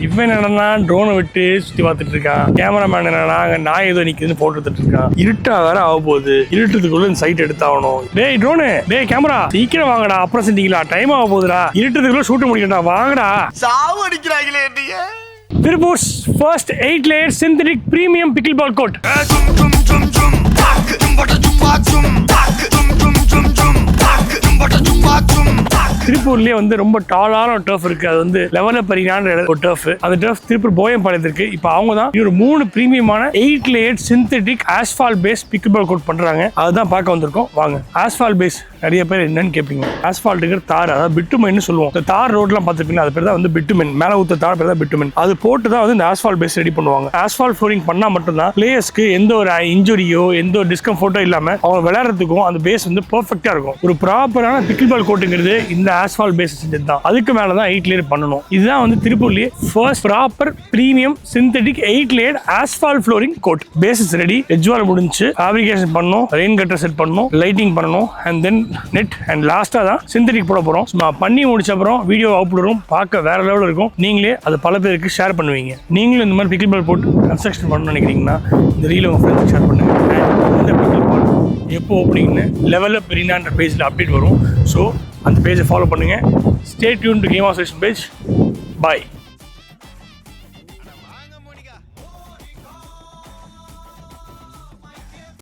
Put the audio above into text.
இவன் என்னன்னா ட்ரோனை விட்டு சுத்தி பார்த்துட்டு இருக்கான். கேமராமேன் என்னன்னா நான் ஏதோ நிக்குதுன்னு போட்டோ எடுத்துட்டு இருக்கான். இருட்டா வேற ஆக போகுது. இருட்டுறதுக்குள்ள இந்த சைட் எடுத்தாகணும். டேய் ட்ரோனு, டேய் கேமரா, சீக்கிரம் வாங்கடா. அப்புறம் செஞ்சீங்களா, டைம் ஆக போகுதுடா. இருட்டுறதுக்குள்ள ஷூட் முடிக்கடா, வாங்கடா. சாவு அடிக்கிறாங்களே நீங்க. Tiruppur's first 8 layer synthetic premium pickleball court. திருப்பூர்லயே வந்து ரொம்ப டாலான டர்ஃப் இருக்கு. அது வந்து லெவலப்பரியான ஒரு டர்ஃப். அந்த டர்ஃப் திருப்பூர் போயம்பாளையத்துல இருக்கு. இப்போ அவங்க தான் ஒரு 3 பிரீமியமான 8 layer synthetic asphalt based pickleball court பண்றாங்க. அதுதான் பார்க்க வந்திருக்கோம். வாங்க. asphalt base நிறைய பேர் என்னன்னு கேட்பீங்க. ஆஸ்பால்ட்டுங்கிற தார், அதாவது பிட்டுமென்னு சொல்லுவோம். இந்த தார் ரோட்லாம் பார்த்துருப்பீங்க, அது பேர் தான் வந்து பிட்டுமென். மேலே ஊற்ற தார் பேர் தான் பிட்டுமென். அது போட்டு தான் வந்து இந்த ஆஸ்பால்ட் பேஸ் ரெடி பண்ணுவாங்க. ஆஸ்பால்ட் ஃப்ளோரிங் பண்ணால் மட்டும்தான் பிளேயர்ஸ்க்கு எந்த ஒரு இன்ஜுரியோ எந்த ஒரு டிஸ்கம்ஃபர்ட்டோ இல்லாமல் அவங்க விளையாடுறதுக்கும் அந்த பேஸ் வந்து பெர்ஃபெக்டாக இருக்கும். ஒரு ப்ராப்பரான பிக்கிள்பால் கோட்டுங்கிறது இந்த ஆஸ்பால்ட் பேஸ் செஞ்சது தான். அதுக்கு மேலே தான் 8 layer பண்ணணும். இதுதான் வந்து திருப்பூர்லேயே first proper premium synthetic 8 layer asphalt flooring court. Bases ready, edge wall முடிஞ்சு, ஃபேப்ரிகேஷன் பண்ணணும், ரெயின் கட்டர் செட் பண்ணணும், லைட்டிங் பண்ணணும், அண்ட் தென் நெட் அண்ட் லாஸ்டா தான் சிந்தட்டிக் போட போறோம். பண்ணி முடிச்ச அப்புறம் வீடியோ அப்லோட் வரும். பார்க்க வேற லெவலில் இருக்கும். நீங்களே அது பல பேருக்கு ஷேர் பண்ணுவீங்க. நீங்களும் இந்த மாதிரி பிக்கிள் பால் போட்டு கன்ஸ்ட்ரக்ஷன் பண்ணணும்னு நினைக்கிறீங்கன்னா இந்த ரீல் உங்க ஃப்ரெண்ட்ஸ் ஷேர் பண்ணுங்க. இந்த பிக்கிள் பால் எப்போ ஓப்பனிங்னு லெவலில் பெரினான்ற பேஜில் அப்டேட் வரும். ஸோ அந்த பேஜை ஃபாலோ பண்ணுங்க. Stay tune to game of page. Bye.